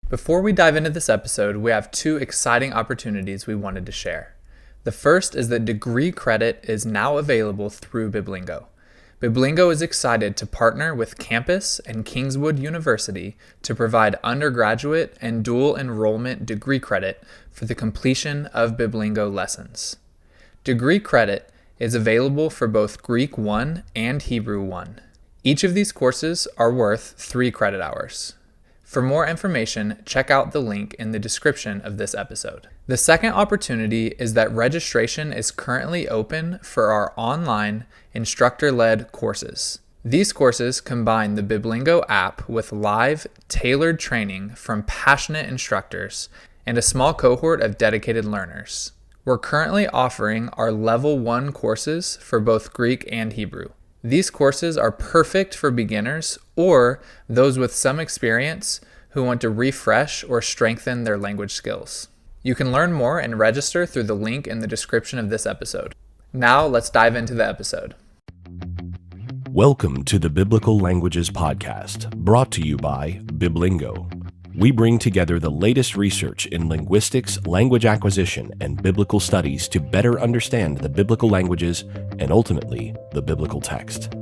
Before we dive into this episode, we have two exciting opportunities we wanted to share. The first is that degree credit is now available through Biblingo. Biblingo is excited to partner with Campus and Kingswood University to provide undergraduate and dual enrollment degree credit for the completion of Biblingo lessons. Degree credit is available for both Greek 1 and Hebrew 1. Each of these courses are worth 3 credit hours. For more information, check out the link in the description of this episode. The second opportunity is that registration is currently open for our online instructor-led courses. These courses combine the Biblingo app with live, tailored training from passionate instructors and a small cohort of dedicated learners. We're currently offering our Level 1 courses for both Greek and Hebrew. These courses are perfect for beginners or those with some experience who want to refresh or strengthen their language skills. You can learn more and register through the link in the description of this episode. Now let's dive into the episode. Welcome to the Biblical Languages Podcast, brought to you by Biblingo. We bring together the latest research in linguistics, language acquisition, and biblical studies to better understand the biblical languages and ultimately the biblical text.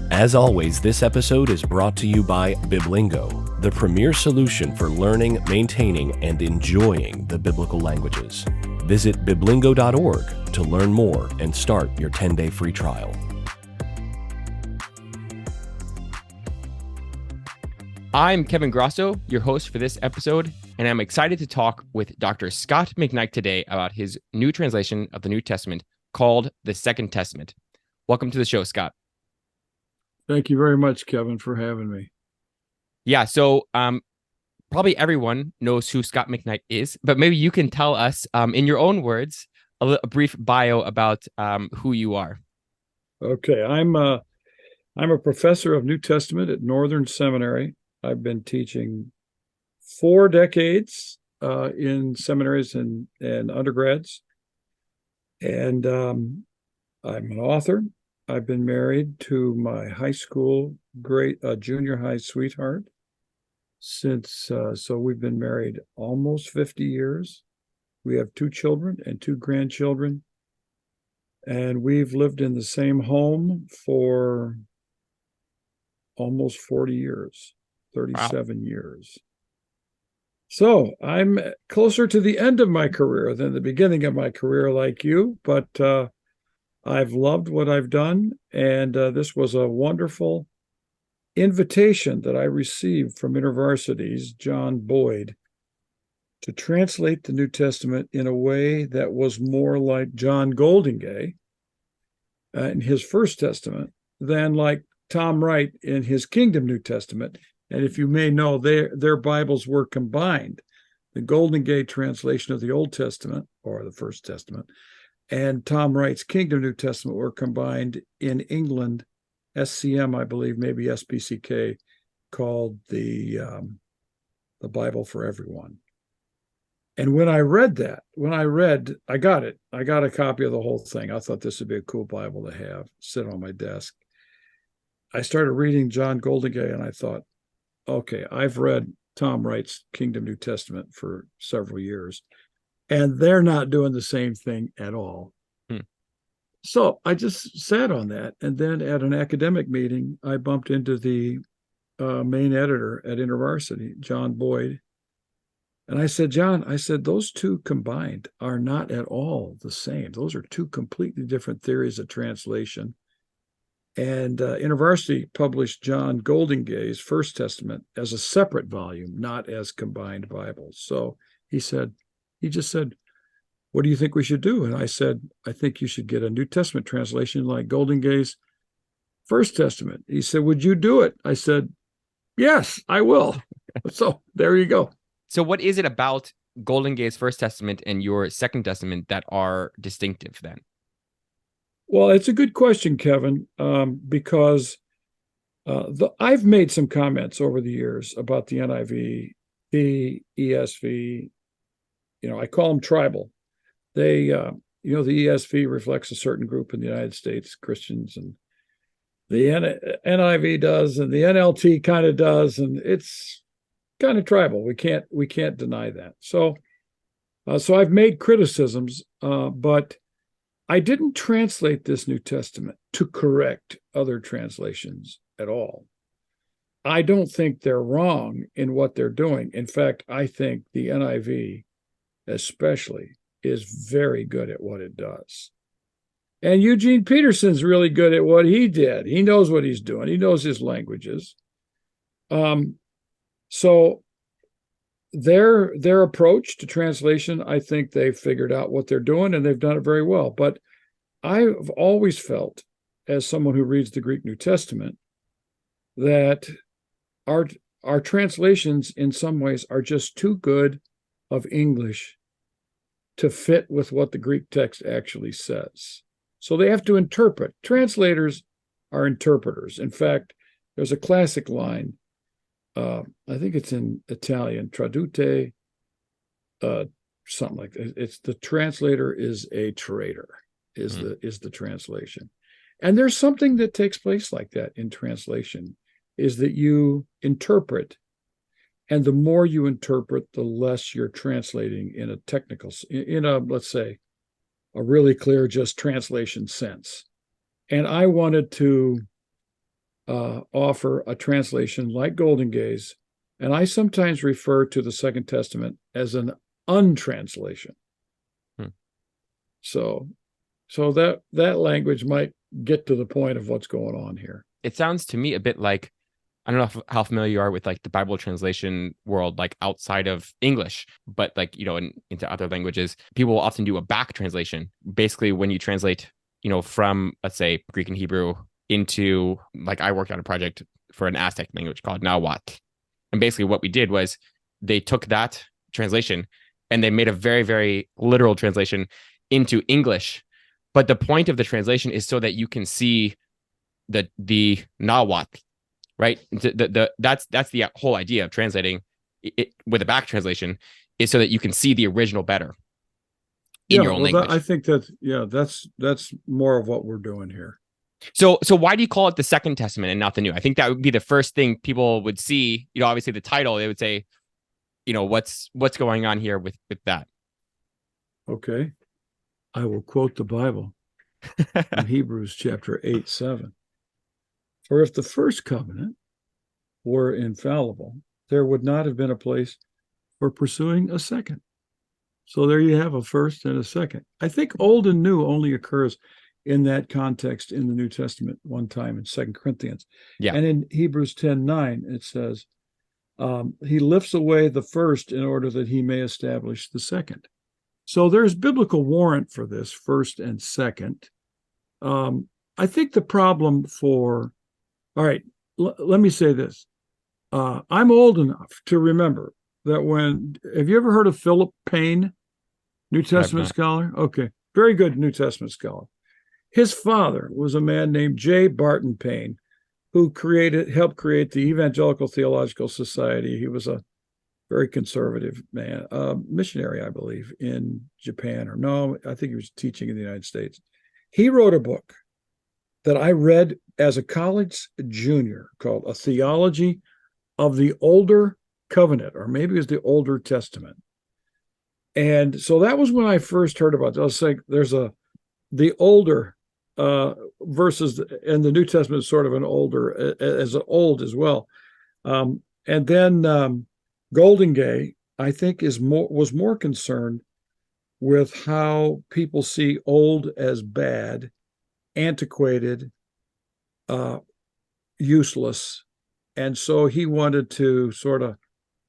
As always, this episode is brought to you by Biblingo, the premier solution for learning, maintaining, and enjoying the biblical languages. Visit biblingo.org to learn more and start your 10-day free trial. I'm Kevin Grasso, your host for this episode, and I'm excited to talk with Dr. Scot McKnight today about his new translation of the New Testament called the Second Testament. Welcome to the show, Scot. Thank you very much, Kevin, for having me. Yeah, so probably everyone knows who Scot McKnight is, but maybe you can tell us, in your own words, a brief bio about who you are. Okay, I'm a professor of New Testament at Northern Seminary. I've been teaching 4 decades in seminaries and undergrads. And I'm an author. I've been married to my high school, junior high sweetheart since, so we've been married almost 50 years. We have 2 children and 2 grandchildren. And we've lived in the same home for almost 40 years. 37 years. So I'm closer to the end of my career than the beginning of my career, like you, but I've loved what I've done. And this was a wonderful invitation that I received from InterVarsity's John Boyd to translate the New Testament in a way that was more like John Goldingay in his First Testament than like Tom Wright in his Kingdom New Testament. And if you may know, their Bibles were combined. The Goldingay translation of the Old Testament, or the First Testament, and Tom Wright's Kingdom New Testament were combined in England, SCM, I believe, maybe SBCK, called the Bible for Everyone. And when I read that, I got it. I got a copy of the whole thing. I thought this would be a cool Bible to have, sit on my desk. I started reading John Goldingay, and I thought, okay, I've read Tom Wright's Kingdom New Testament for several years, and they're not doing the same thing at all. So I just sat on that. And then at an academic meeting, I bumped into the main editor at InterVarsity, John Boyd. And I said, John, those two combined are not at all the same. Those are 2 completely different theories of translation. And InterVarsity published John Goldingay's First Testament as a separate volume, not as combined Bibles. So he just said, what do you think we should do? And I said, I think you should get a New Testament translation like Goldingay's First Testament. He said, would you do it? I said, yes, I will. So there you go. So what is it about Goldingay's First Testament and your Second Testament that are distinctive then? Well, it's a good question, Kevin, because I've made some comments over the years about the NIV, the ESV. I call them tribal. They, the ESV reflects a certain group in the United States, Christians, and NIV does, and the NLT kind of does, and it's kind of tribal. We can't deny that. So I've made criticisms, but I didn't translate this New Testament to correct other translations at all. I don't think they're wrong in what they're doing. In fact, I think the NIV, especially, is very good at what it does. And Eugene Peterson's really good at what he did. He knows what he's doing. He knows his languages. So their approach to translation, I think they've figured out what they're doing, and they've done it very well. But I've always felt, as someone who reads the Greek New Testament, that our translations in some ways are just too good of English to fit with what the Greek text actually says. So they have to interpret. Translators are interpreters. In fact, there's a classic line, I think it's in Italian, tradute, something like that. It's the translator is a traitor, is the translation. And there's something that takes place like that in translation, is that you interpret, and the more you interpret, the less you're translating in a technical, in a, let's say, a really clear just translation sense. And I wanted to offer a translation like Golden Gaze, and I sometimes refer to the Second Testament as an untranslation. So that language might get to the point of what's going on here. It sounds to me a bit like, I don't know how familiar you are with like the Bible translation world, like outside of English, but like, into other languages, people will often do a back translation. Basically, when you translate, from, let's say, Greek and Hebrew into, like, I worked on a project for an Aztec language called Nahuatl. And basically what we did was they took that translation and they made a very, very literal translation into English. But the point of the translation is so that you can see the Nahuatl. Right. That's the whole idea of translating it with a back translation, is so that you can see the original better in your own language. I think that's more of what we're doing here. So why do you call it the Second Testament and not the New? I think that would be the first thing people would see. Obviously the title, they would say, what's going on here with that? Okay, I will quote the Bible in Hebrews chapter 8:7. For if the first covenant were infallible, there would not have been a place for pursuing a second. So there you have a first and a second. I think old and new only occurs in that context in the New Testament one time in 2 Corinthians. Yeah. And in Hebrews 10:9, it says, he lifts away the first in order that he may establish the second. So there's biblical warrant for this first and second. I think the problem all right, let me say this. I'm old enough to remember that have you ever heard of Philip Payne, New Testament scholar? Okay, very good New Testament scholar. His father was a man named J. Barton Payne, who helped create the Evangelical Theological Society. He was a very conservative man, missionary, I believe, in Japan, I think he was teaching in the United States. He wrote a book that I read as a college junior called A Theology of the Older Covenant, or maybe it was the Older Testament. And so that was when I first heard about it. I was saying there's the older versus, and the New Testament is sort of an older, as old as well. And then Golden Gay, I think, was more concerned with how people see old as bad, antiquated, useless. And so he wanted to sort of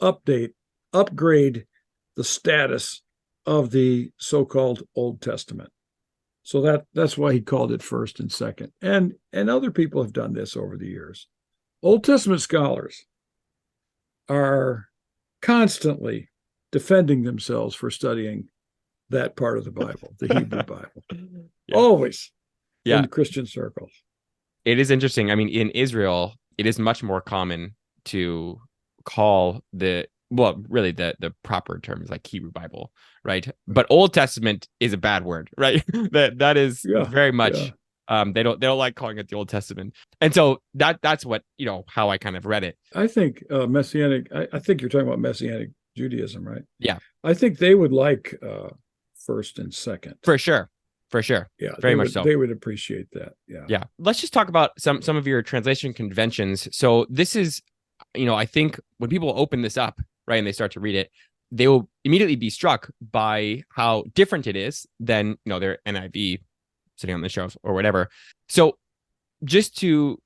upgrade the status of the so-called Old Testament. So that's why he called it first and second. And other people have done this over the years. Old Testament scholars are constantly defending themselves for studying that part of the Bible, the Hebrew Bible. Yeah. Always. In Christian circles. It is interesting. I mean, in Israel, it is much more common to call the proper terms like Hebrew Bible, right? But Old Testament is a bad word, right? that is very much They don't like calling it the Old Testament. And so that's what, how I kind of read it. I think Messianic, I think you're talking about Messianic Judaism, right? Yeah, I think they would like first and second. for sure. Yeah, Very much so. They would appreciate that. Yeah. Yeah. Let's just talk about some of your translation conventions. So this is, I think when people open this up, right, and they start to read it, they will immediately be struck by how different it is than, their NIV sitting on the shelf or whatever. So just to,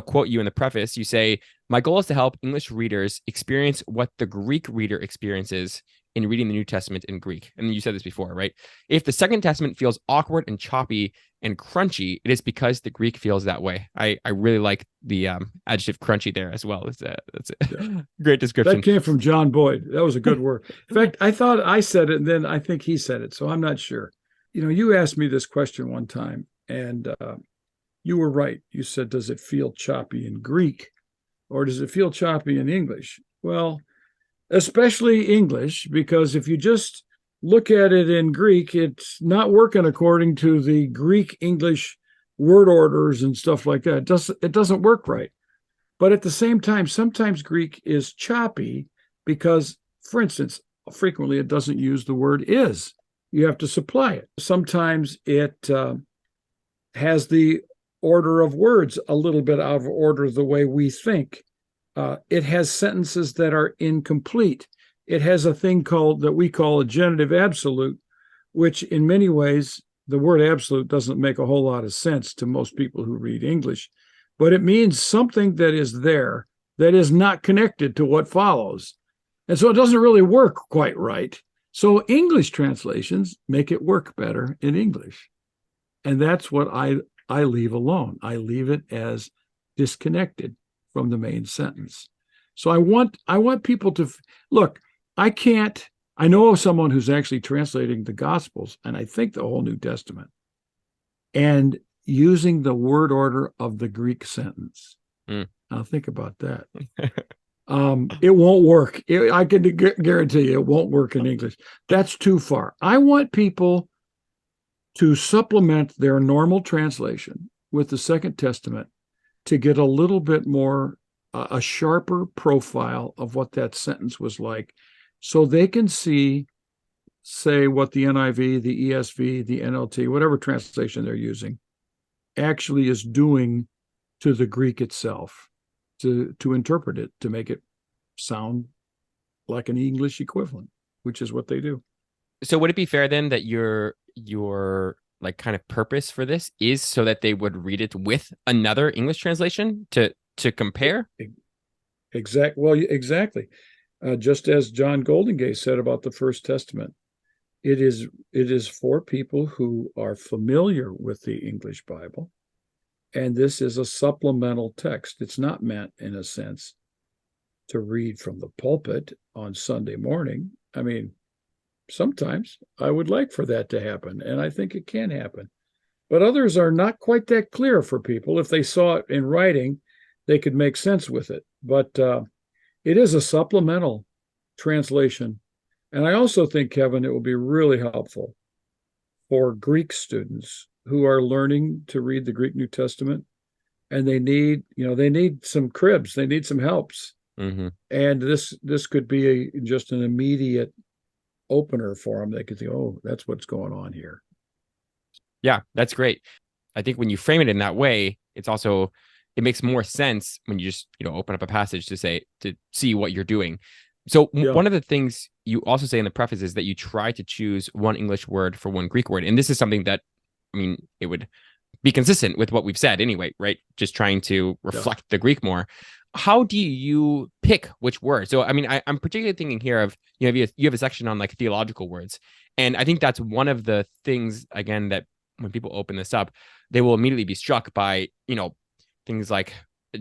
quote you in the preface, you say, "My goal is to help English readers experience what the Greek reader experiences in reading the New Testament in Greek." And you said this before, right? "If the Second Testament feels awkward and choppy and crunchy, it is because the Greek feels that way." I really like the adjective crunchy there as well. That's a great description. That came from John Boyd. That was a good word. In fact, I thought I said it, and then I think he said it, so I'm not sure. You asked me this question one time, and you were right. You said, does it feel choppy in Greek, or does it feel choppy in English? Well, especially English, because if you just look at it in Greek, it's not working according to the Greek English word orders and stuff like that. It doesn't work right. But at the same time, sometimes Greek is choppy because, for instance, frequently it doesn't use the word is. You have to supply it. Sometimes it has the order of words a little bit out of order the way we think. It has sentences that are incomplete. It has a thing that we call a genitive absolute, which in many ways, the word absolute doesn't make a whole lot of sense to most people who read English, but it means something that is there that is not connected to what follows. And so it doesn't really work quite right. So English translations make it work better in English. And that's what I leave alone. I leave it as disconnected from the main sentence. So I want people to look. I know of someone who's actually translating the Gospels, and I think the whole New Testament, and using the word order of the Greek sentence. Now think about that. It won't work. I can guarantee you it won't work in English. That's too far. I want people to supplement their normal translation with the Second Testament to get a little bit more, a sharper profile of what that sentence was like, so they can say what the NIV, the ESV, the NLT, whatever translation they're using, actually is doing to the Greek itself, to interpret it, to make it sound like an English equivalent, which is what they do. So would it be fair then that your like kind of purpose for this is so that they would read it with another English translation to compare? Exactly. Just as John Goldingay said about the First Testament, it is for people who are familiar with the English Bible, and this is a supplemental text. It's not meant, in a sense, to read from the pulpit on Sunday morning. I mean, sometimes I would like for that to happen, and I think it can happen. But others are not quite that clear for people. If they saw it in writing, they could make sense with it. But it is a supplemental translation. And I also think, Kevin, it will be really helpful for Greek students who are learning to read the Greek New Testament, and they need some cribs, they need some helps. Mm-hmm. And this could be just an immediate opener for them. They could think, oh, that's what's going on here. Yeah, that's great. I think when you frame it in that way, it makes more sense when you just, open up a passage to see what you're doing. So One of the things you also say in the preface is that you try to choose one English word for one Greek word. And this is something that, it would be consistent with what we've said anyway, right? Just trying to reflect the Greek more. How do you pick which word? So, I'm particularly thinking here of, you have a section on like theological words. And I think that's one of the things, again, that when people open this up, they will immediately be struck by, things like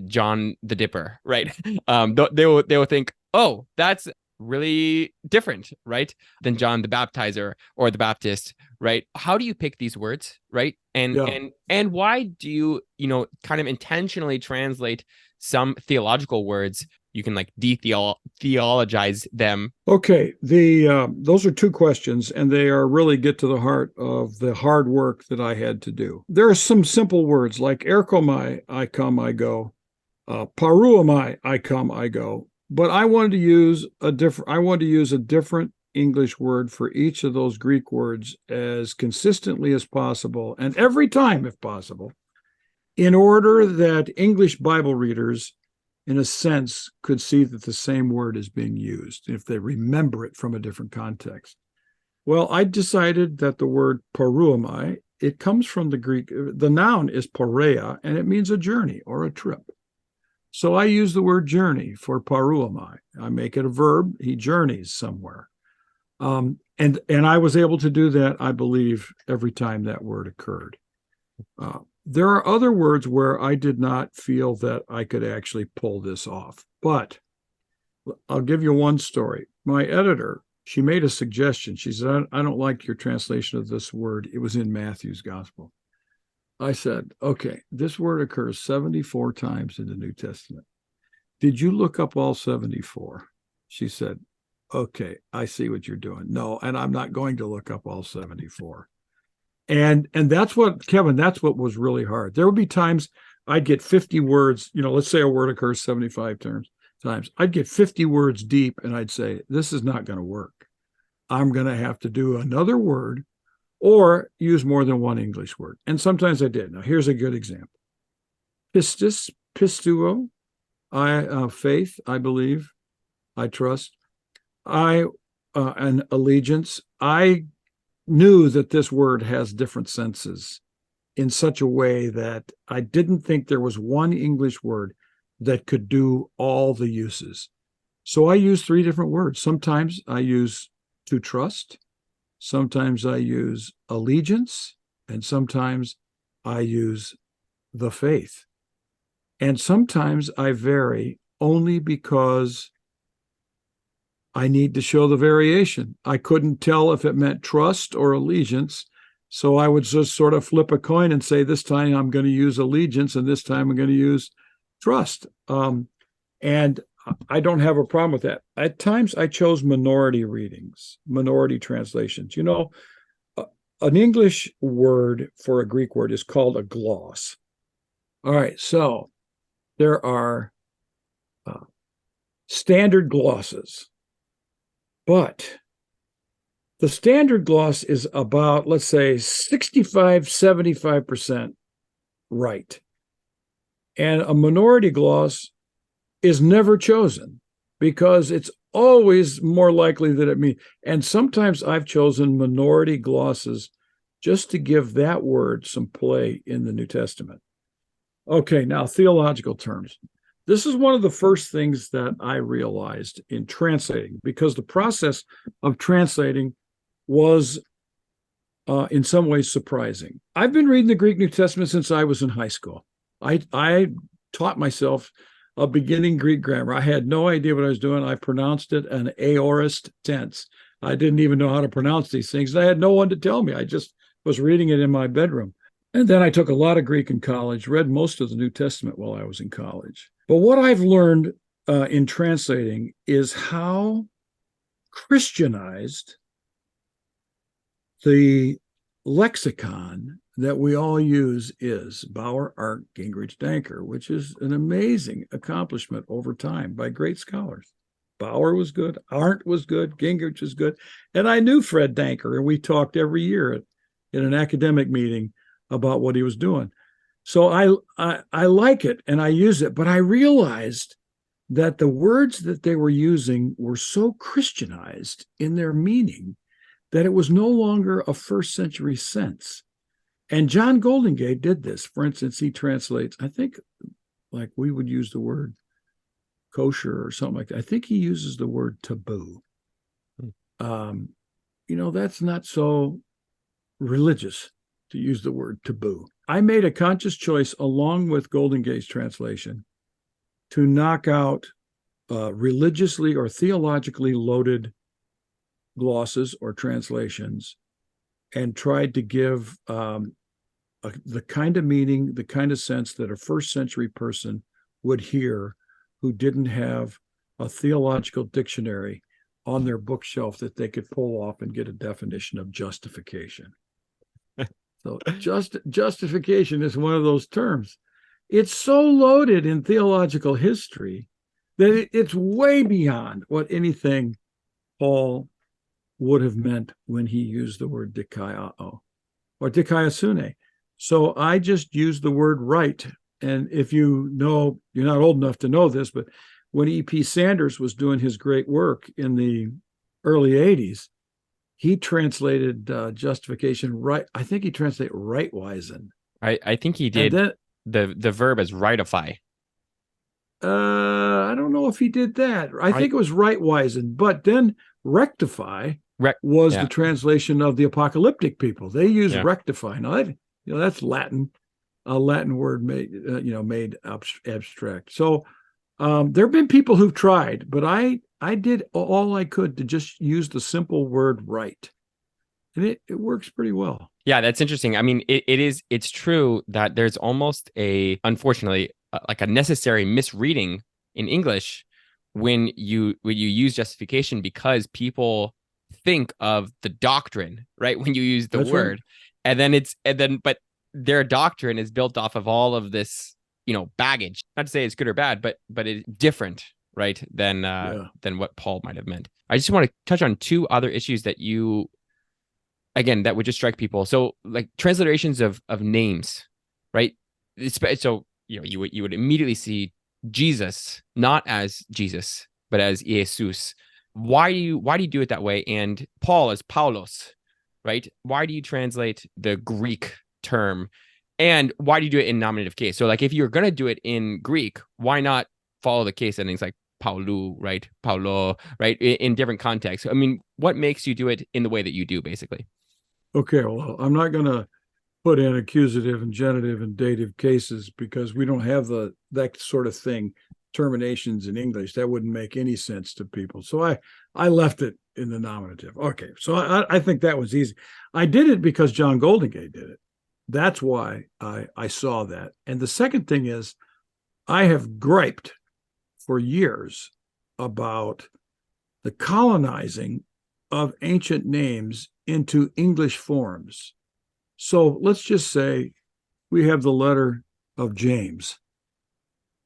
John the Dipper, right? They will think, oh, that's really different, right, than John the Baptizer or the Baptist, right? How do you pick these words, right? And why do you, kind of intentionally translate some theological words, you can like de-theologize them. Okay, those are two questions, and they are really get to the heart of the hard work that I had to do. There are some simple words like erkomai, I come, I go, paruamai, I come, I go. But I wanted to use a different English word for each of those Greek words as consistently as possible, and every time if possible, in order that English Bible readers, in a sense, could see that the same word is being used if they remember it from a different context. Well, I decided that the word paruamai, it comes from the Greek, the noun is pareia, and it means a journey or a trip. So I use the word journey for paruamai. I make it a verb. He journeys somewhere. And I was able to do that, I believe, every time that word occurred. There are other words where I did not feel that I could actually pull this off. But I'll give you one story. My editor, she made a suggestion. She said, I don't like your translation of this word. It was in Matthew's gospel. I said, okay, this word occurs 74 times in the New Testament. Did you look up all 74? She said, okay, I see what you're doing. No, and I'm not going to look up all 74. And that's what, Kevin, that's what was really hard. There would be times I'd get 50 words, let's say a word occurs 75 times. I'd get 50 words deep and I'd say, this is not going to work. I'm going to have to do another word or use more than one English word. And sometimes I did. Now, here's a good example. Pistis, pistuo, faith, I believe, I trust. An allegiance. I knew that this word has different senses in such a way that I didn't think there was one English word that could do all the uses. So I use 3 different words. Sometimes I use to trust. Sometimes I use allegiance, and sometimes I use the faith. And sometimes I vary only because I need to show the variation. I couldn't tell if it meant trust or allegiance, so I would just sort of flip a coin and say, this time I'm going to use allegiance, and this time I'm going to use trust. And I don't have a problem with that. At times, I chose minority readings, minority translations. An English word for a Greek word is called a gloss. All right, so there are standard glosses, but the standard gloss is about, let's say, 65, 75% right. And a minority gloss is never chosen because it's always more likely that it means. And sometimes I've chosen minority glosses just to give that word some play in the New Testament. Okay, now theological terms. This is one of the first things that I realized in translating, because the process of translating was in some ways surprising. I've been reading the Greek New Testament since I was in high school. I taught myself a beginning Greek grammar. I had no idea what I was doing. I pronounced it an aorist tense. I didn't even know how to pronounce these things. I had no one to tell me. I just was reading it in my bedroom. And then I took a lot of Greek in college, read most of the New Testament while I was in college. But what I've learned in translating is how Christianized the lexicon that we all use is. Bauer, Arndt, Gingrich, Danker, which is an amazing accomplishment over time by great scholars. Bauer was good, Arndt was good, Gingrich was good, and I knew Fred Danker, and we talked every year in an academic meeting about what he was doing. So I like it and I use it, but I realized that the words that they were using were so Christianized in their meaning that it was no longer a first century sense. And John Goldingay did this. For instance, he translates, I think, like we would use the word kosher or something like that. I think he uses the word taboo. That's not so religious to use the word taboo. I made a conscious choice, along with Goldingay's translation, to knock out religiously or theologically loaded glosses or translations, and tried to give the kind of meaning, the kind of sense that a first century person would hear who didn't have a theological dictionary on their bookshelf that they could pull off and get a definition of justification. So justification is one of those terms. It's so loaded in theological history that it's way beyond what anything Paul would have meant when he used the word dikaiao or dikaiosune. So I just used the word right. And if you know, you're not old enough to know this, but when E.P. Sanders was doing his great work in the early 80s, he translated justification right. I think he translated rightwisen. I think he did. And then, the verb as rightify. I don't know if he did that. I think it was rightwisen, but then rectify was the translation of the apocalyptic people. They use rectify. Now that's Latin, a Latin word made abstract. So there have been people who've tried, but I did all I could to just use the simple word right. And it works pretty well. Yeah, that's interesting. I mean, it's true that there's almost unfortunately, like a necessary misreading in English when you use justification, because people think of the doctrine, right? When you use the word, right. But their doctrine is built off of all of this, baggage. Not to say it's good or bad, but it's different, right, than what Paul might have meant. I just want to touch on two other issues that that would just strike people. So, like transliterations of names, right? So you would immediately see Jesus not as Jesus, but as Jesus. Why do you do it that way? And Paul as Paulos, right? Why do you translate the Greek term? And why do you do it in nominative case? So, like, if you're going to do it in Greek, why not follow the case endings like Paulou, right? Paulo, right? In different contexts. I mean, what makes you do it in the way that you do, basically? Okay, well, I'm not going to put in accusative and genitive and dative cases because we don't have that sort of thing, terminations in English. That wouldn't make any sense to people. So I left it in the nominative. Okay, so I think that was easy. I did it because John Goldingay did it. That's why I saw that. And the second thing is, I have griped for years about the colonizing of ancient names into English forms. So let's just say we have the letter of James.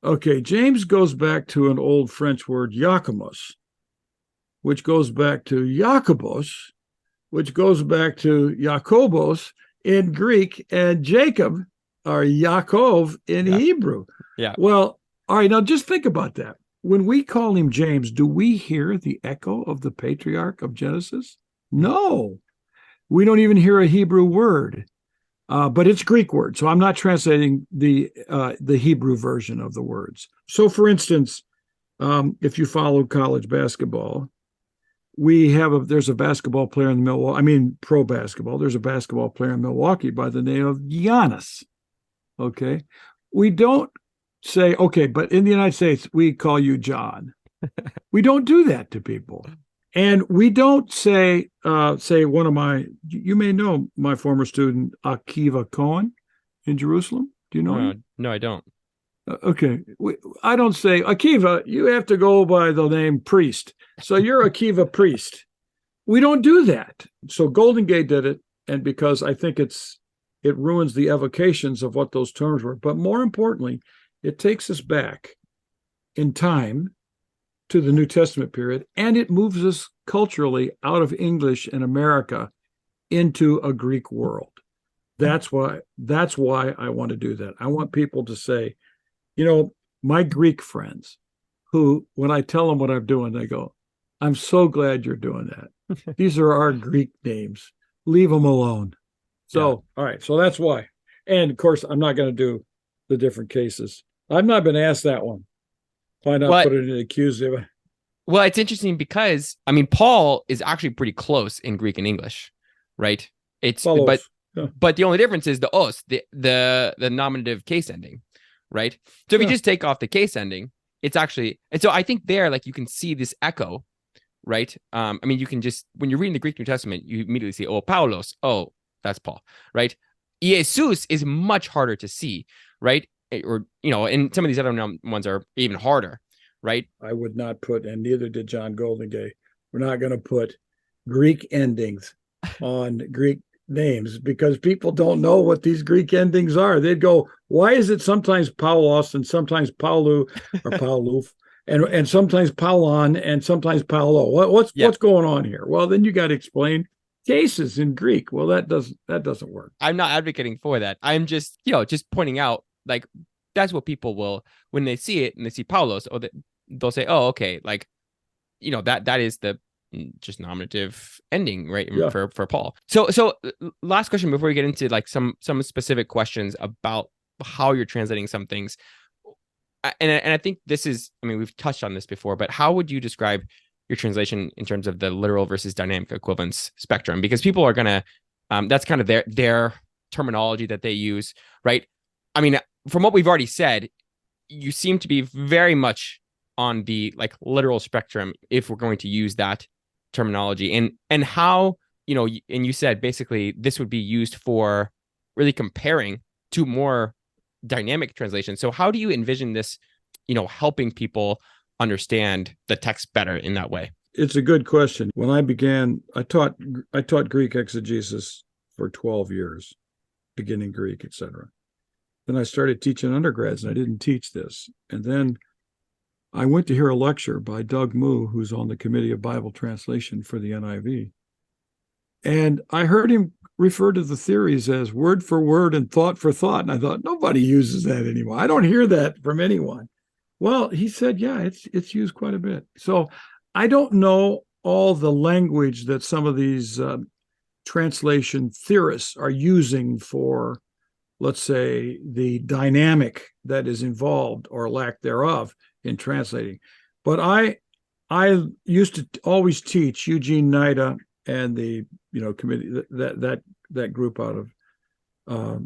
Okay, James goes back to an old French word, Jacomos, which goes back to Jacobos, which goes back to Jacobos in Greek, and Jacob or Yaakov in Hebrew. Yeah. Well, all right, now just think about that. When we call him James, do we hear the echo of the patriarch of Genesis? No. We don't even hear a Hebrew word, but it's Greek word. So I'm not translating the Hebrew version of the words. So, for instance, if you follow college basketball, there's a basketball player in pro basketball. There's a basketball player in Milwaukee by the name of Giannis. Okay, we don't say but in the United States we call you John. We don't do that to people. And we don't say one of you may know my former student, Akiva Cohen in Jerusalem. Do you know him? No, I don't. Okay. I don't say, Akiva, you have to go by the name priest. So you're Akiva priest. We don't do that. So Goldingay did it. And because I think it ruins the evocations of what those terms were. But more importantly, it takes us back in time to the New Testament period, and it moves us culturally out of English in America into a Greek world. That's why I want to do that. I want people to say, my Greek friends, who, when I tell them what I'm doing, they go, I'm so glad you're doing that. These are our Greek names. Leave them alone. So, All right. So that's why. And of course, I'm not going to do the different cases. I've not been asked that one. Why not put it in accusative? Well, it's interesting because, Paul is actually pretty close in Greek and English, right? But the only difference is the os, the nominative case ending, right? So if you just take off the case ending, it's actually, and so I think there, like, you can see this echo, right? You can just, when you're reading the Greek New Testament, you immediately see, Paulos, that's Paul, right? Jesus is much harder to see, right? Or, and some of these other ones are even harder, right? I would not put, and neither did John Goldingay, we're not going to put Greek endings on Greek names because people don't know what these Greek endings are. They'd go, why is it sometimes Paulos and sometimes Paulu or Pauluf and sometimes Paulon and sometimes Paulo? What's going on here? Well, then you got to explain cases in Greek. Well, that doesn't work. I'm not advocating for that. I'm just, just pointing out, like, that's what people will, when they see it and they see Paulos, or they'll say, oh, okay, like, that is the just nominative ending, right? Yeah. For Paul. So last question before we get into like some specific questions about how you're translating some things. And I think this is, I mean, we've touched on this before, but how would you describe your translation in terms of the literal versus dynamic equivalence spectrum? Because people are gonna, that's kind of their terminology that they use, right? I mean, from what we've already said, you seem to be very much on the like literal spectrum if we're going to use that terminology. And how, and you said basically this would be used for really comparing to more dynamic translation. So how do you envision this, helping people understand the text better in that way? It's a good question. When I began, I taught Greek exegesis for 12 years, beginning Greek, etc. Then I started teaching undergrads, and I didn't teach this. And then I went to hear a lecture by Doug Moo, who's on the Committee of Bible Translation for the NIV. And I heard him refer to the theories as word for word and thought for thought. And I thought, nobody uses that anymore. I don't hear that from anyone. Well, he said, yeah, it's used quite a bit. So I don't know all the language that some of these translation theorists are using for, let's say, the dynamic that is involved or lack thereof in translating. But I used to always teach Eugene Nida and the committee, that group out of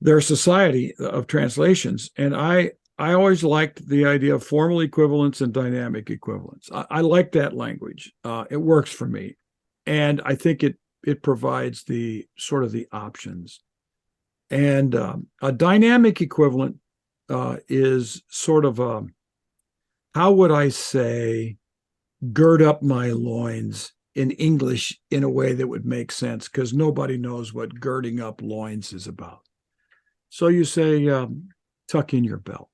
their Society of Translations, and I always liked the idea of formal equivalence and dynamic equivalence. I like that language. It works for me, and I think it provides the sort of the options. And a dynamic equivalent is sort of a, how would I say, gird up my loins in English in a way that would make sense, because nobody knows what girding up loins is about. So you say, tuck in your belt,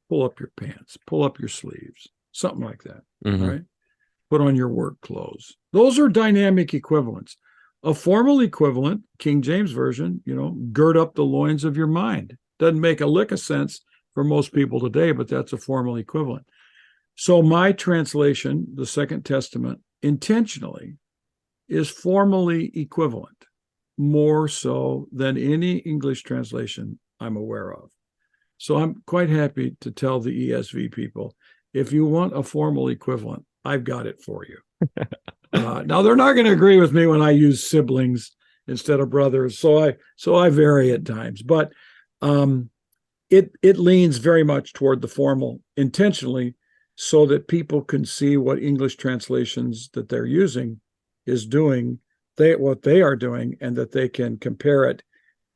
pull up your pants, pull up your sleeves, something like that, right? Put on your work clothes. Those are dynamic equivalents. A formal equivalent, King James Version, gird up the loins of your mind. Doesn't make a lick of sense for most people today, but that's a formal equivalent. So my translation, the Second Testament, intentionally is formally equivalent, more so than any English translation I'm aware of. So I'm quite happy to tell the ESV people, if you want a formal equivalent, I've got it for you. Now, they're not going to agree with me when I use siblings instead of brothers, so I vary at times. But it leans very much toward the formal intentionally, so that people can see what English translations that they're using is doing, what they are doing, and that they can compare it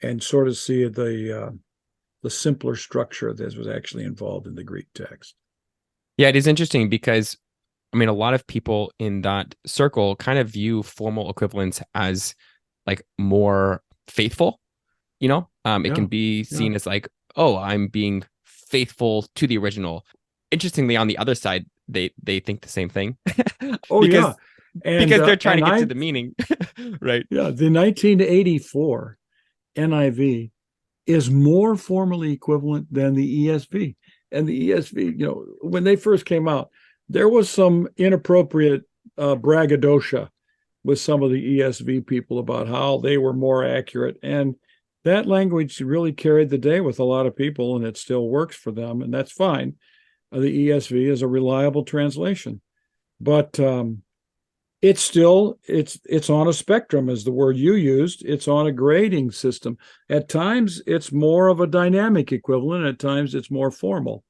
and sort of see the simpler structure that was actually involved in the Greek text. Yeah, it is interesting because, I mean, a lot of people in that circle kind of view formal equivalence as like more faithful, it can be seen as like, oh, I'm being faithful to the original. Interestingly, on the other side, they think the same thing. because they're trying to get to the meaning, right? Yeah, the 1984 NIV is more formally equivalent than the ESV. And the ESV, when they first came out, there was some inappropriate braggadocio with some of the ESV people about how they were more accurate. And that language really carried the day with a lot of people, and it still works for them, and that's fine. The ESV is a reliable translation, but it's on a spectrum, as the word you used. It's on a grading system. At times, it's more of a dynamic equivalent. At times, it's more formal.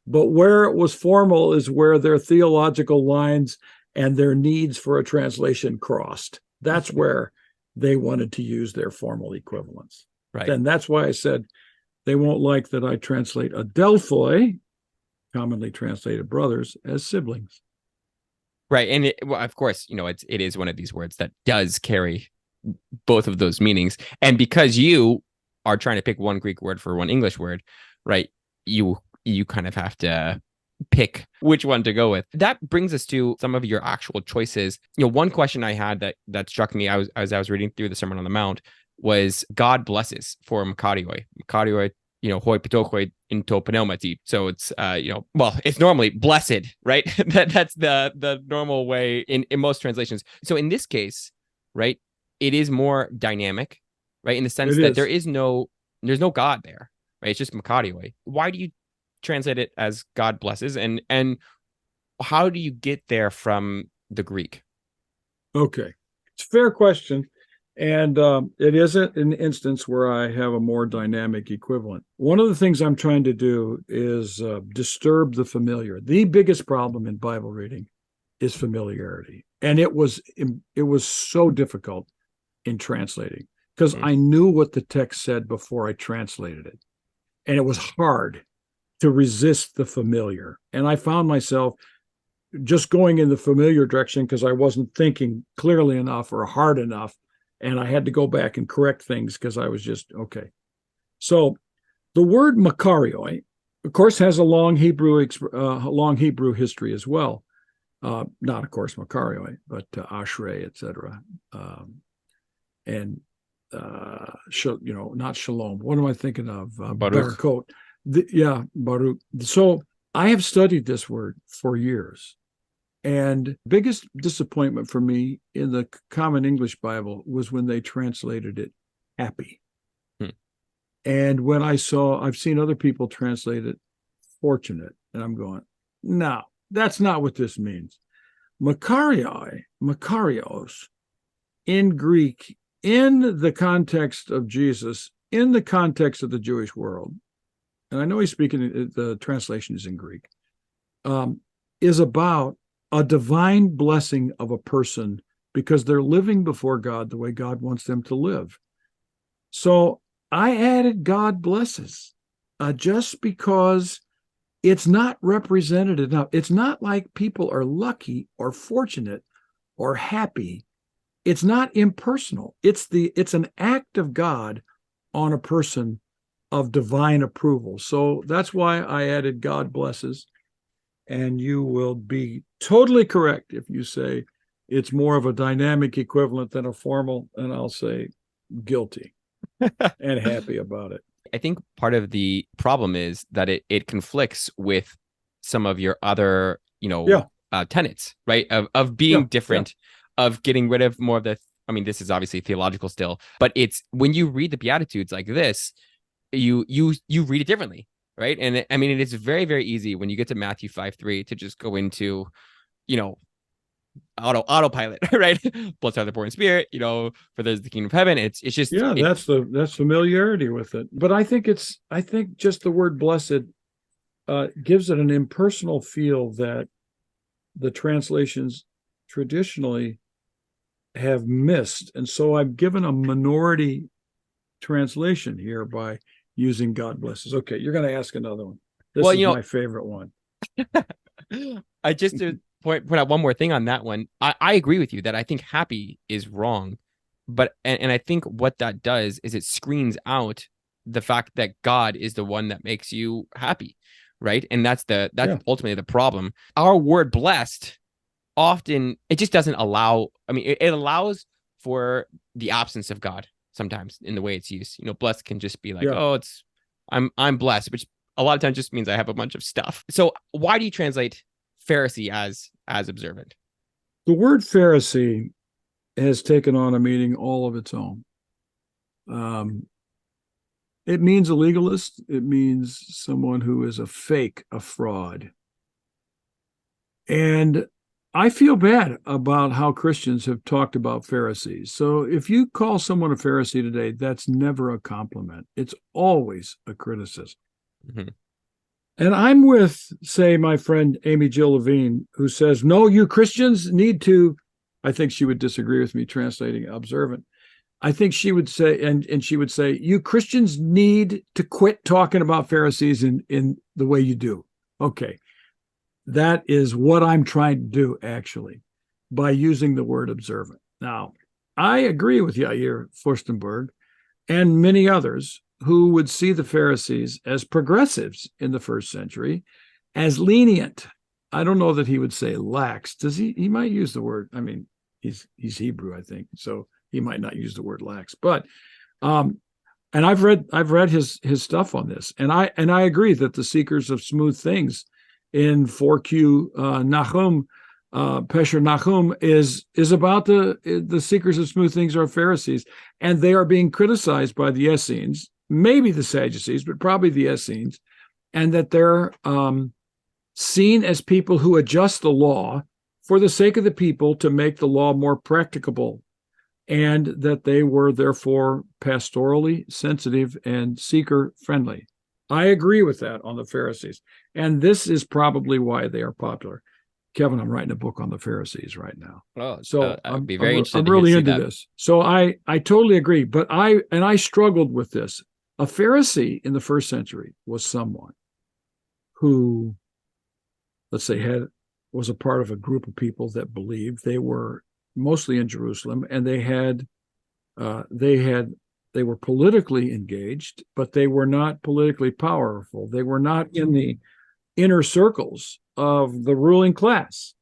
But where it was formal is where their theological lines and their needs for a translation crossed. That's where they wanted to use their formal equivalents. Right. And that's why I said They won't like that I translate adelphoi, commonly translated brothers, as siblings. Right. And well, of course, it is one of these words that does carry both of those meanings. And because you are trying to pick one Greek word for one English word, right, you kind of have to pick which one to go with. That brings us to some of your actual choices. One question I had that struck me as I was reading through the Sermon on the Mount was God blesses for makarioi. Makarioi, hoi pitokoi into pneumati. So it's it's normally blessed, right? That's the normal way in most translations. So in this case, right, it is more dynamic, right? In the sense that there's no God there, right? It's just makarioi. Why do you translate it as God blesses, and how do you get there from the Greek? Okay, it's a fair question, and it isn't an instance where I have a more dynamic equivalent. One of the things I'm trying to do is disturb the familiar. The biggest problem in Bible reading is familiarity, and it was so difficult in translating because I knew what the text said before I translated it, and it was hard to resist the familiar. And I found myself just going in the familiar direction because I wasn't thinking clearly enough or hard enough. And I had to go back and correct things because I was just, okay. So the word makarioi, of course, has a long Hebrew history as well. Not, of course, makarioi, but ashrei, etc. Not shalom. What am I thinking of? Barakot. Baruch. So I have studied this word for years. And biggest disappointment for me in the Common English Bible was when they translated it happy. And when I've seen other people translate it fortunate, and I'm going, no, that's not what this means. Makarios, in Greek, in the context of Jesus, in the context of the Jewish world, and I know he's speaking, the translation is in Greek, is about a divine blessing of a person because they're living before God the way God wants them to live. So I added God blesses just because it's not represented enough. It's not like people are lucky or fortunate or happy. It's not impersonal. It's an act of God on a person of divine approval. So that's why I added God blesses. And you will be totally correct if you say it's more of a dynamic equivalent than a formal, and I'll say guilty and happy about it. I think part of the problem is that it conflicts with some of your other, tenets, right? Of being different, of getting rid of more of the, this is obviously theological still, but it's when you read the Beatitudes like this, you read it differently, right? And it is very, very easy when you get to Matthew 5:3 to just go into, autopilot, right? Blessed are the poor in spirit, for there's the kingdom of heaven. It's just that's familiarity with it. But I think just the word blessed gives it an impersonal feel that the translations traditionally have missed, and so I've given a minority translation here by using God blesses. Okay, you're going to ask another one. This is my favorite one. I just to point out one more thing on that one. I agree with you that I think happy is wrong, but and I think what that does is it screens out the fact that God is the one that makes you happy, right? And that's ultimately the problem. Our word blessed often it just doesn't allow. It allows for the absence of God sometimes in the way it's used. Blessed can just be like, I'm blessed, which a lot of times just means I have a bunch of stuff. So why do you translate Pharisee as observant? The word Pharisee has taken on a meaning all of its own. It means a legalist. It means someone who is a fake, a fraud. And I feel bad about how Christians have talked about Pharisees. So if you call someone a Pharisee today, that's never a compliment. It's always a criticism. Mm-hmm. And I'm with, say, my friend Amy Jill Levine, who says, no, you Christians need to, I think she would disagree with me translating observant. I think she would say, and she would say, you Christians need to quit talking about Pharisees in the way you do. Okay. That is what I'm trying to do, actually, by using the word observant. Now, I agree with Yair Furstenberg and many others who would see the Pharisees as progressives in the first century, as lenient. I don't know that he would say lax. Does he? He might use the word. I mean, he's Hebrew, I think, so he might not use the word lax. But and I've read his stuff on this, and I agree that the seekers of smooth things in 4Q Nahum, Pesher Nahum is about the seekers of smooth things are Pharisees, and they are being criticized by the Essenes, maybe the Sadducees, but probably the Essenes, and that they're seen as people who adjust the law for the sake of the people to make the law more practicable, and that they were therefore pastorally sensitive and seeker friendly. I agree with that on the Pharisees, and this is probably why they are popular. Kevin, I'm writing a book on the Pharisees right now. Oh, so I'd be very interested. I'm really into this. So I totally agree. But I struggled with this. A Pharisee in the first century was someone who, let's say, was a part of a group of people that believed. They were mostly in Jerusalem, and they were politically engaged, but they were not politically powerful. They were not in the inner circles of the ruling class.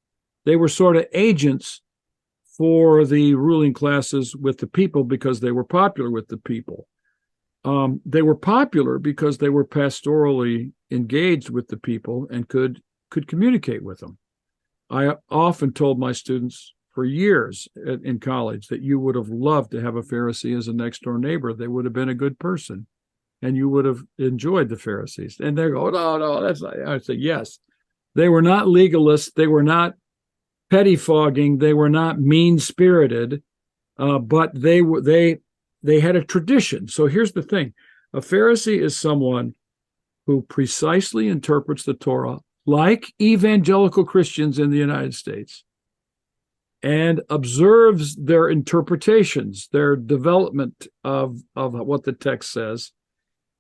They were sort of agents for the ruling classes with the people because they were popular with the people. They were popular because they were pastorally engaged with the people and could communicate with them. I often told my students for years in college that you would have loved to have a Pharisee as a next door neighbor. They would have been a good person, and you would have enjoyed the Pharisees. And they go, no, that's not. I say, yes. They were not legalists. They were not pettifogging. They were not mean-spirited, but they had a tradition. So here's the thing. A Pharisee is someone who precisely interprets the Torah like evangelical Christians in the United States, and observes their interpretations, their development of what the text says,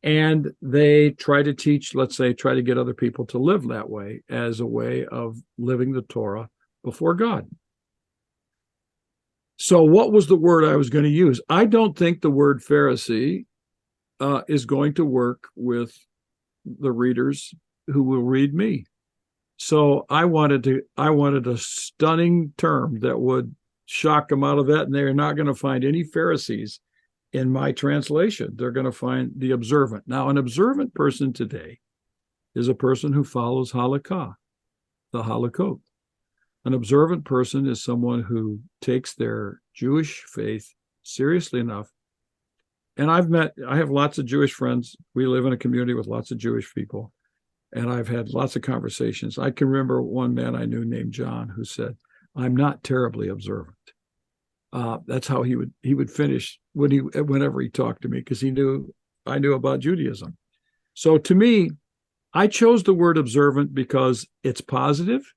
and they try to teach, let's say, try to get other people to live that way as a way of living the Torah before God. So what was the word I was going to use? I don't think the word Pharisee is going to work with the readers who will read me. So I wanted a stunning term that would shock them out of that, and they're not going to find any Pharisees in my translation. They're going to find the observant. Now, an observant person today is a person who follows halakha, the halakot. An observant person is someone who takes their Jewish faith seriously enough. And I have lots of Jewish friends. We live in a community with lots of Jewish people. And I've had lots of conversations. I can remember one man I knew named John who said, "I'm not terribly observant." That's how he would finish whenever he talked to me, because I knew about Judaism. So to me, I chose the word observant because it's positive,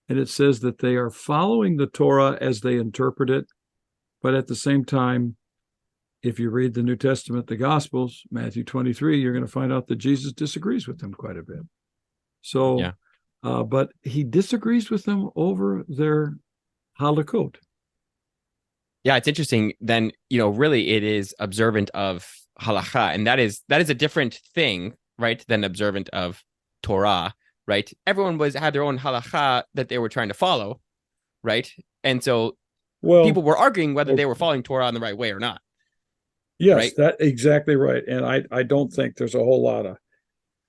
and it says that they are following the Torah as they interpret it. But at the same time, if you read the New Testament, the Gospels, Matthew 23, you're going to find out that Jesus disagrees with them quite a bit. So, yeah. But he disagrees with them over their halakot. Yeah, it's interesting. Then, really it is observant of halakha, and that is a different thing, right, than observant of Torah, right? Everyone had their own halakha that they were trying to follow, right? And so people were arguing whether they were following Torah in the right way or not. Yes, right? That's exactly right. And I don't think there's a whole lot of,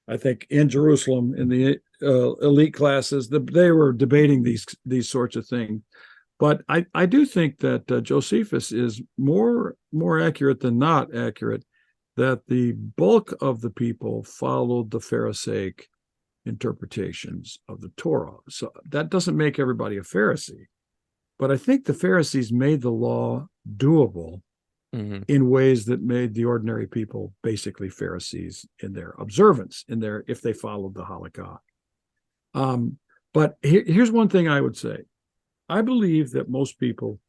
I think in Jerusalem, in the elite classes, they were debating these sorts of things. But I do think that Josephus is more accurate than not accurate, that the bulk of the people followed the Pharisaic interpretations of the Torah. So that doesn't make everybody a Pharisee. But I think the Pharisees made the law doable in ways that made the ordinary people basically Pharisees in their observance, if they followed the halakha. But here's one thing I would say. I believe that most people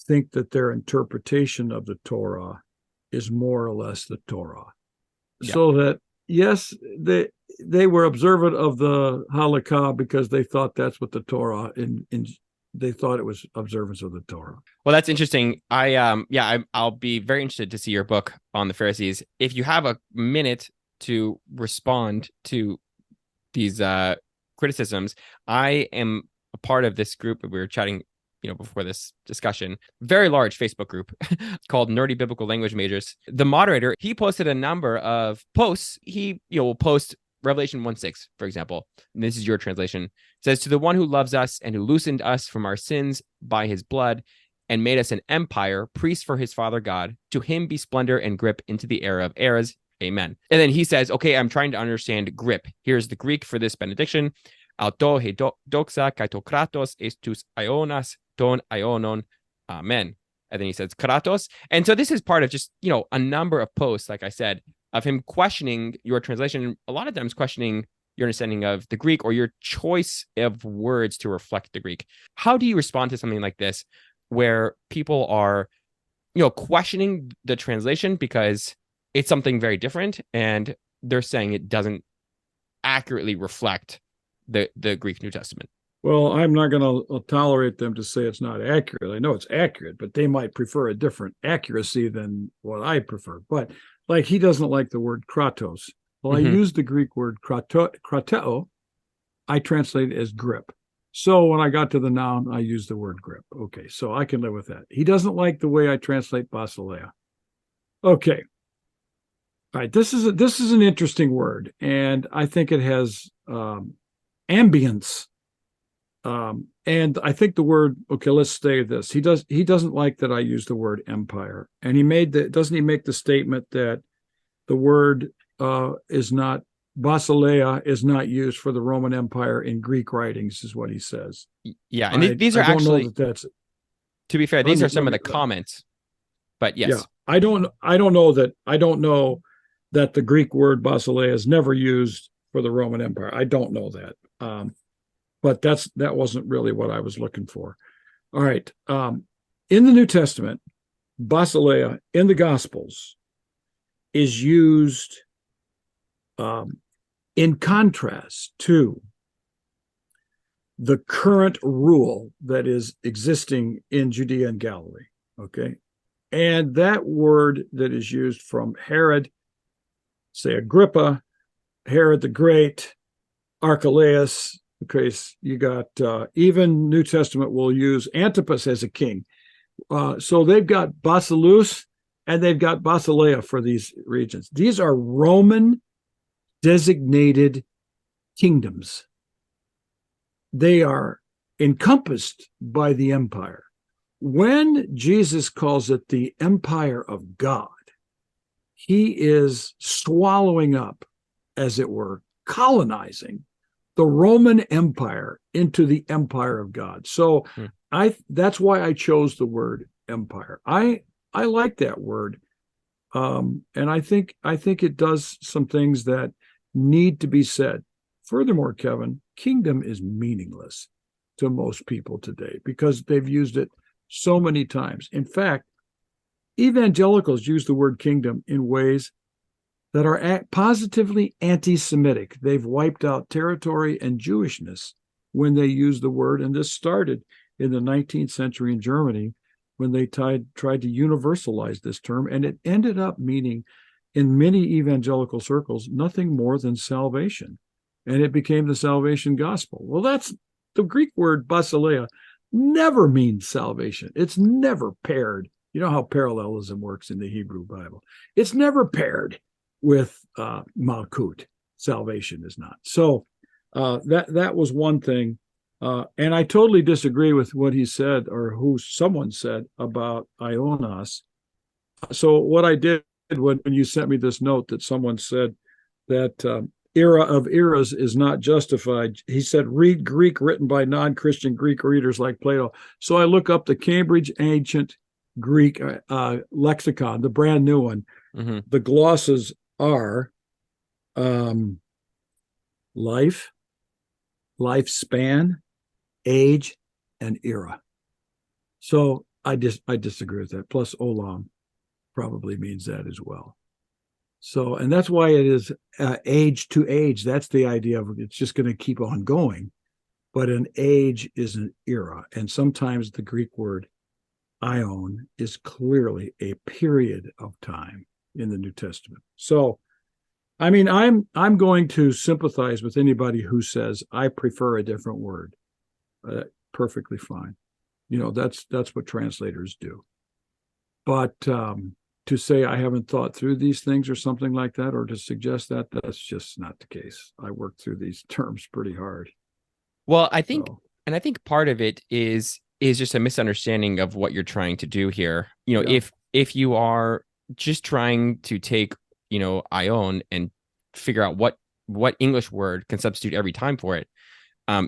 think that their interpretation of the Torah is more or less the Torah. Yeah. So that, yes, they were observant of the Halakha because they thought that's what the Torah, they thought it was observance of the Torah. Well, that's interesting. I'll be very interested to see your book on the Pharisees. If you have a minute to respond to these criticisms, I am a part of this group. We were chatting, before this discussion, very large Facebook group called Nerdy Biblical Language Majors. The moderator, he posted a number of posts. He, will post Revelation 1:6, for example. And this is your translation. It says, "To the one who loves us and who loosened us from our sins by his blood and made us an empire, priest for his Father God, to him be splendor and grip into the era of eras. Amen." And then he says, okay, I'm trying to understand grip. Here's the Greek for this benediction. Auto he doxa kaitokratos estus ionas ton ionon. Amen. And then he says kratos. And so this is part of just, a number of posts, like I said, of him questioning your translation, a lot of times questioning your understanding of the Greek or your choice of words to reflect the Greek. How do you respond to something like this where people are, questioning the translation because it's something very different and they're saying it doesn't accurately reflect the Greek New Testament? Well, I'm not going to tolerate them to say it's not accurate. I know it's accurate, but they might prefer a different accuracy than what I prefer. But like, he doesn't like the word kratos. Well, I use the Greek word krateo. I translate it as grip. So when I got to the noun, I used the word grip. Okay, so I can live with that. He doesn't like the way I translate basileia. Okay. All right, this is an interesting word, and I think it has ambience. And I think the word, okay, let's stay with this. He doesn't like that I use the word empire. And doesn't he make the statement that the word basileia is not used for the Roman Empire in Greek writings, is what he says. Yeah, and these are actually, that's, to be fair, these are some of the comments. But yes. Yeah, I don't know that the Greek word basileia is never used for the Roman Empire. I don't know that. But that wasn't really what I was looking for. All right. In the New Testament, basileia in the Gospels is used in contrast to the current rule that is existing in Judea and Galilee. Okay. And that word that is used from Herod, say Agrippa, Herod the Great, Archelaus. Okay, you got even New Testament will use Antipas as a king. So they've got Basileus and they've got Basileia for these regions. These are Roman designated kingdoms. They are encompassed by the empire. When Jesus calls it the empire of God, he is swallowing up, as it were, colonizing the Roman Empire into the empire of God. So that's why I chose the word empire. I like that word. And I think it does some things that need to be said. Furthermore, Kevin, kingdom is meaningless to most people today because they've used it so many times. In fact, evangelicals use the word kingdom in ways that are positively anti-Semitic. They've wiped out territory and Jewishness when they use the word, and this started in the 19th century in Germany when they tried to universalize this term, and it ended up meaning, in many evangelical circles, nothing more than salvation, and it became the salvation gospel. Well, that's the Greek word basileia never means salvation. It's never paired. You know how parallelism works in the Hebrew Bible. It's never paired with Malkut. Salvation is not. So that was one thing. And I totally disagree with what he said or who someone said about Ionas. So what I did when you sent me this note that someone said that era of eras is not justified. He said, read Greek written by non-Christian Greek readers like Plato. So I look up the Cambridge Ancient Greek lexicon, the brand new one. Mm-hmm. The glosses are life, lifespan, age, and era. So I disagree with that. Plus, olam probably means that as well. So, and that's why it is age to age. That's the idea of it's just going to keep on going. But an age is an era. And sometimes the Greek word ion is clearly a period of time in the New Testament. So, I mean, I'm going to sympathize with anybody who says I prefer a different word. Perfectly fine. That's what translators do. But to say I haven't thought through these things or something like that, or to suggest that, that's just not the case. I work through these terms pretty hard. Well, I think part of it is just a misunderstanding of what you're trying to do here. Yeah. If you are just trying to take, ion and figure out what English word can substitute every time for it,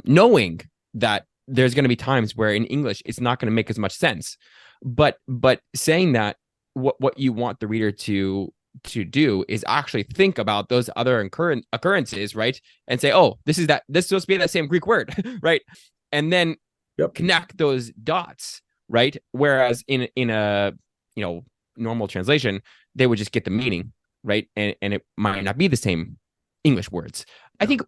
knowing that there's going to be times where in English it's not going to make as much sense, but saying that what you want the reader to do is actually think about those other occurrences, right? And say, oh, this is supposed to be that same Greek word, right? And then connect those dots, right? Whereas in a normal translation, they would just get the meaning, right? And it might not be the same English words. I think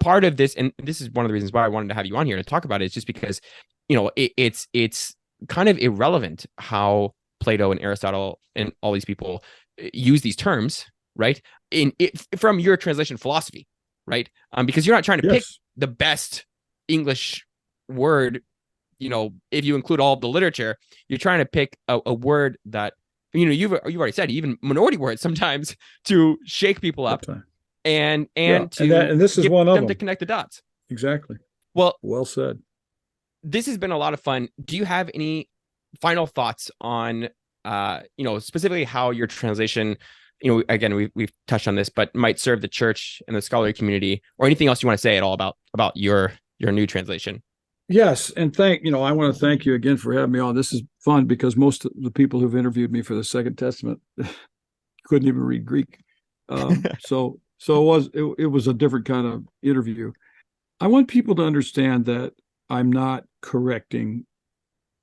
part of this, and this is one of the reasons why I wanted to have you on here to talk about it, is just because it's kind of irrelevant how Plato and Aristotle and all these people use these terms, right? From your translation philosophy, right? Because you're not trying to pick the best English word. If you include all of the literature, you're trying to pick a word that you've already said, even minority words sometimes to shake people up, and this is one of them to connect the dots. Exactly. Well said. This has been a lot of fun. Do you have any final thoughts on specifically how your translation, again, we've touched on this, but might serve the church and the scholarly community, or anything else you want to say at all about your new translation? Yes, and I want to thank you again for having me on. This is fun because most of the people who've interviewed me for the Second Testament couldn't even read Greek, so it was a different kind of interview. I want people to understand that I'm not correcting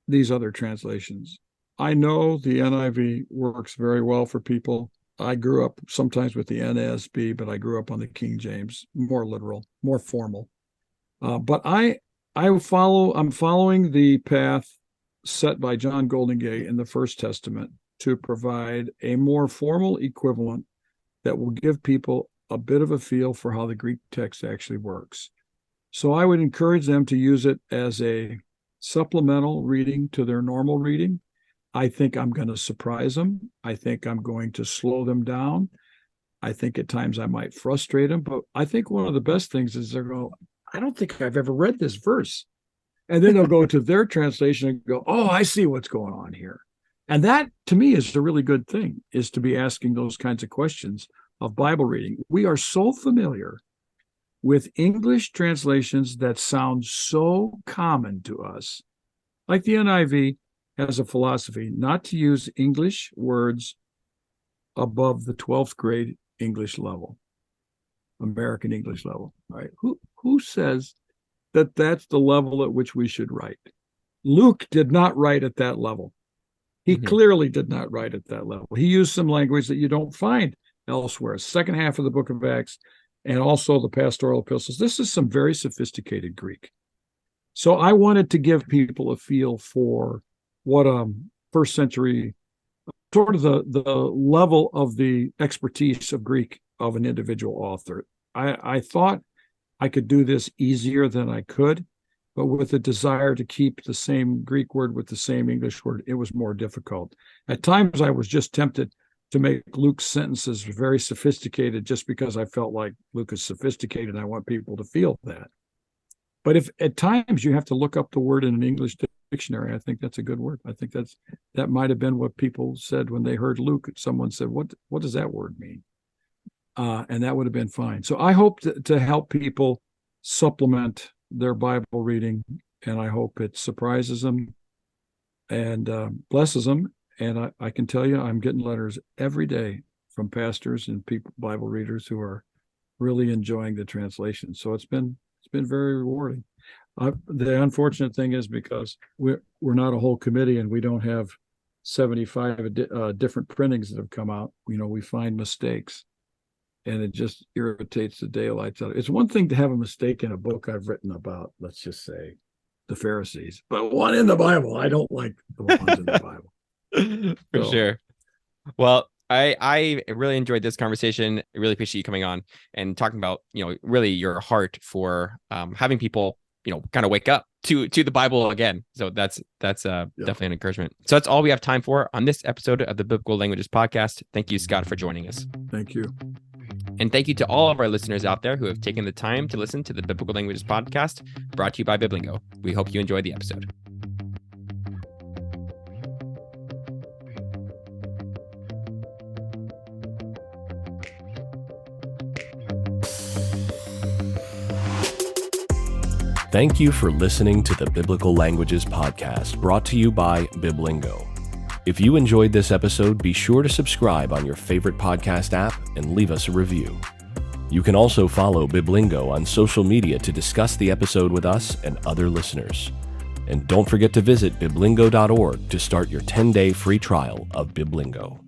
these other translations. I know the NIV works very well for people. I grew up sometimes with the NASB, but I grew up on the King James, more literal, more formal. But I'm following the path set by John Goldingay in the First Testament to provide a more formal equivalent that will give people a bit of a feel for how the Greek text actually works. So I would encourage them to use it as a supplemental reading to their normal reading. I think I'm going to surprise them. I think I'm going to slow them down. I think at times I might frustrate them, but I think one of the best things is they're going, I don't think I've ever read this verse. And then they'll go to their translation and go, oh, I see what's going on here. And that, to me, is a really good thing, is to be asking those kinds of questions of Bible reading. We are so familiar with English translations that sound so common to us. Like the NIV has a philosophy not to use English words above the 12th grade English level, American English level, right? Who says that that's the level at which we should write? Luke did not write at that level. He clearly did not write at that level. He used some language that you don't find elsewhere. Second half of the book of Acts and also the pastoral epistles. This is some very sophisticated Greek. So I wanted to give people a feel for what first century, sort of the level of the expertise of Greek of an individual author. I thought I could do this easier than I could, but with the desire to keep the same Greek word with the same English word, it was more difficult. At times, I was just tempted to make Luke's sentences very sophisticated just because I felt like Luke is sophisticated and I want people to feel that. But if at times you have to look up the word in an English dictionary, I think that's a good word. I think that might have been what people said when they heard Luke. Someone said, what does that word mean? And that would have been fine. So I hope to help people supplement their Bible reading, and I hope it surprises them and blesses them. And I can tell you, I'm getting letters every day from pastors and people, Bible readers, who are really enjoying the translation. So it's been very rewarding. The unfortunate thing is because we're not a whole committee and we don't have 75 different printings that have come out. We find mistakes, and it just irritates the daylights out of it. It's one thing to have a mistake in a book I've written about, let's just say, the Pharisees, but one in the Bible. I don't like the ones in the Bible. For sure. Well, I really enjoyed this conversation. I really appreciate you coming on and talking about, really your heart for having people, kind of wake up to the Bible again. So that's definitely an encouragement. So that's all we have time for on this episode of the Biblical Languages Podcast. Thank you, Scott, for joining us. Thank you. And thank you to all of our listeners out there who have taken the time to listen to the Biblical Languages Podcast, brought to you by Biblingo. We hope you enjoyed the episode. Thank you for listening to the Biblical Languages Podcast, brought to you by Biblingo. If you enjoyed this episode, be sure to subscribe on your favorite podcast app and leave us a review. You can also follow Biblingo on social media to discuss the episode with us and other listeners. And don't forget to visit biblingo.org to start your 10-day free trial of Biblingo.